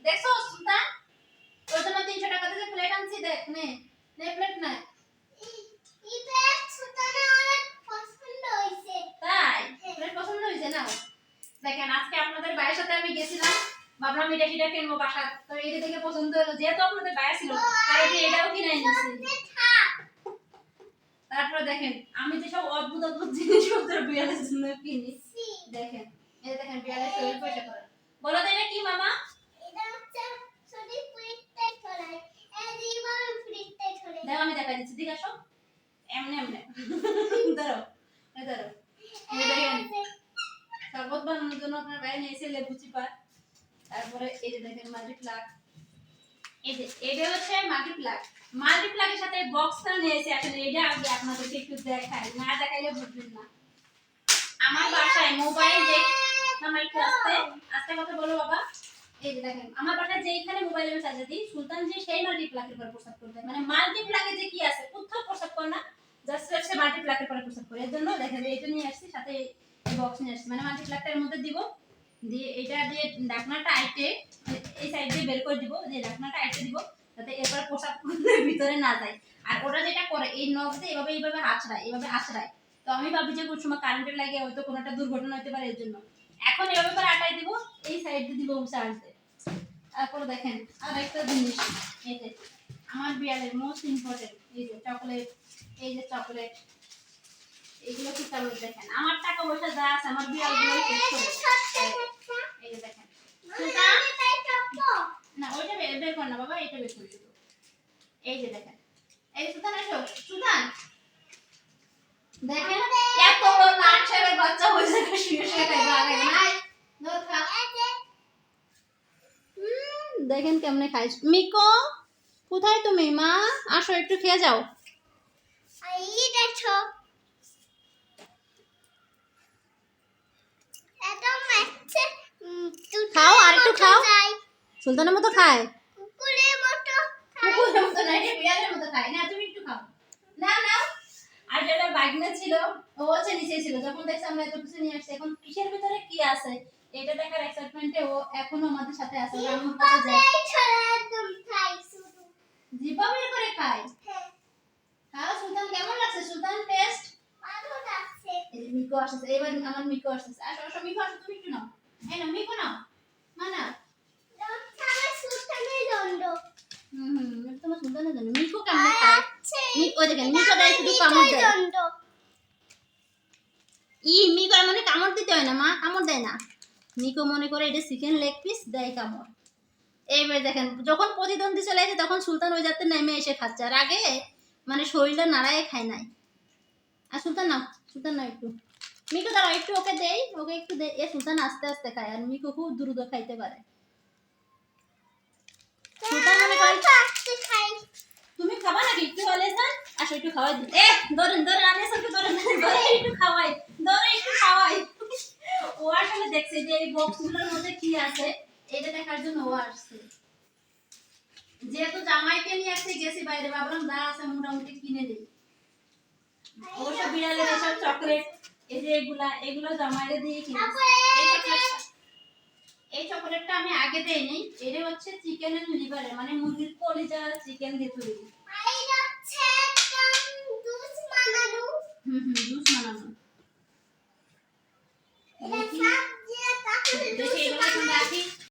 দেখছো সুলতান তোর জন্য 300 টাকা দিয়ে প্লেট আনছি দেখ নে নে প্লেট না এই প্লেট সুলতানের অনেক পছন্দ হইছে তাই প্লেট পছন্দ হইছে না দেখেন আজকে আপনাদের ভাইয়ের সাথে আমি গেছিলাম ভাবলাম এটা কিটা কিনবো বাসা তো এইটা দেখে পছন্দ হলো যেহেতু আপনাদের ভাই ছিল তাই এটাও কিনে এনেছি তারপর দেখেন আমি যে সব অদ্ভুত অদ্ভুত জিনিসপত্র বিড়ালের জন্য কিনি দেখেন এই দেখেন বিড়ালের শরীর পয়সা করে বলো তো এটা কি মামা এটা হচ্ছে শরীর পরিষ্কার করে এই জীবন পরিষ্কার করে দাও আমি দেখাই দিচ্ছি ঠিক আছে এমনে এমনে ধরো এই ধরো এই দেখেন শরবত বানানোর জন্য আপনার ভাই নিয়েছে লেবু চিপা তারপরে এই যে দেখেন মাল্টিপ্লাক এই যে এটা হচ্ছে মাল্টিপ্লাকের সাথে বক্সটা নিয়েছে আসলে এটা আগে আপনাদেরকে একটু দেখাই না দেখাইলে বুঝবেন না আমার বাসায় মোবাইল যে আমার একটু আস্তে কথা বলো বাবা এই যে দেখেন আমার বাসায় যেখানে মোবাইল আমি চার্জ দিই সুলতান যে সেই মাল্টিপ্লাকের উপর প্রসাদ করবে মানে মাল্টিপ্লাকে যে কি আছে কোথাও প্রসাদ করে না জাস্ট হচ্ছে মাল্টিপ্লাকের উপর প্রসাদ করে এর জন্য দেখেন এইটা নিয়ে আসছি সাথে এই বক্স নিয়ে আসছি মানে মাল্টিপ্লাকটার মধ্যে দিব দিয়ে এটা দিয়ে ঢাকনাটা আইটে এই সাইড দিয়ে বের করে দিব দিয়ে ঢাকনাটা আইটে দিব যাতে এরপর প্রসাদ ভিতরে না যায় আর ওরা যেটা করে এই নখ দিয়ে এইভাবে আছড়ায় তো আমি ভাবি যে কোন সময় কারেন্টের লাগে হয়তো কোনো একটা দুর্ঘটনা হতে পারে এর জন্য এখন এভাবে করে আটাই দিব এই সাইড দিয়ে দিব চার্জে তারপর দেখেন আর একটা জিনিস এই যে আমার বিয়ালের মোস্ট ইম্পর্টেন্ট এই যে চকলেট এইগুলো কি চকলেট দেখেন আমার টাকা পয়সা যা আছে আমার বিয়ালগুলো শেষ করে এই যে দেখেন না ওইটা বের কর না বাবা এটা বের করে দিব এই যে দেখেন এই সুলতান আসো সুলতান দেখেন এত বড় নাটছেড়ে বাচ্চা হইছে শুয়ে খাইবা আগে নাই ধর খা দেখেন কেমনে খাইছ মিকো কোথায় তুমি মা আসো একটু খেয়ে যাও এই দেখো এটা মাছে খাও আর একটু খাও সুলতানের মতো খায় কুকুরের মতো না এটা বিড়ালের মতো খায় না তুমি একটু খাও নাও আর যেটা বাগনা ছিল ও হচ্ছে নিচে ছিল যখন দেখছ আমরা এত কিছু নিয়ে আসছি এখন কিসের ভিতরে কি আছে এটা দেখার এক্সাইটমেন্টে ও এখনো আমাদের সাথে আছে আমার কাছে যায় একদম খাই শুধু জিভা বের করে খায় হ্যাঁ সুলতান কেমন লাগছে সুলতান টেস্ট ভালো লাগছে এই যে মিকো আসছে এবার আমার মিকো আসছে আসো মিকো আসো তুমি একটু নাও এই নাও মিকো নাও মানা আমার সুলতানের দণ্ড তোমার সুলতানের দণ্ড মিকো কেমন খায় মিকো দেখেন মিকো দেয় শুধু কামড় দেয় মিকো এমন কামড় দিতে হয় না মা কামড় দেয় না মিকো মনে করে এটা চিকেন লেগ পিস দেয় কামড় এইবার দেখেন যখন প্রতিদ্বন্দ্বী চলে আসে তখন সুলতান ওই যাতে নেমে এসে খাচ্ছে আর আগে মানে শরীরটা নাড়ায় খায় নাই আর সুলতান নাও একটু মিকো দাঁড়াও একটু ওকে একটু দে এ সুলতান আস্তে আস্তে খায় আর মিকো খুব দ্রুত খাইতে পারে সুলতান মনে করে খাই তুমি খাবা নাকি একটু হলে স্যার আসো একটু খাওয়াই দিই ধরেন আনে স্যারকে ধরেন একটু খাওয়াই ও আসলে দেখছে যে এই বক্সগুলোর মধ্যে কি আছে এটা দেখার জন্য ও আসছে যেহেতু জামাইকে নিয়ে আসতে গেছি বাইরে ভাবলাম যা আছে মোটামুটি কিনে দিই অবশ্য বিড়ালের এসব চকলেট এই যে এগুলো জামাইরে দিয়ে কিনেছি এই চকলেটটা আমি আগে দেইনি এটা হচ্ছে চিকেনের লিভারে মানে মুরগির কলিজা চিকেন দিয়ে তৈরি জুস বানানো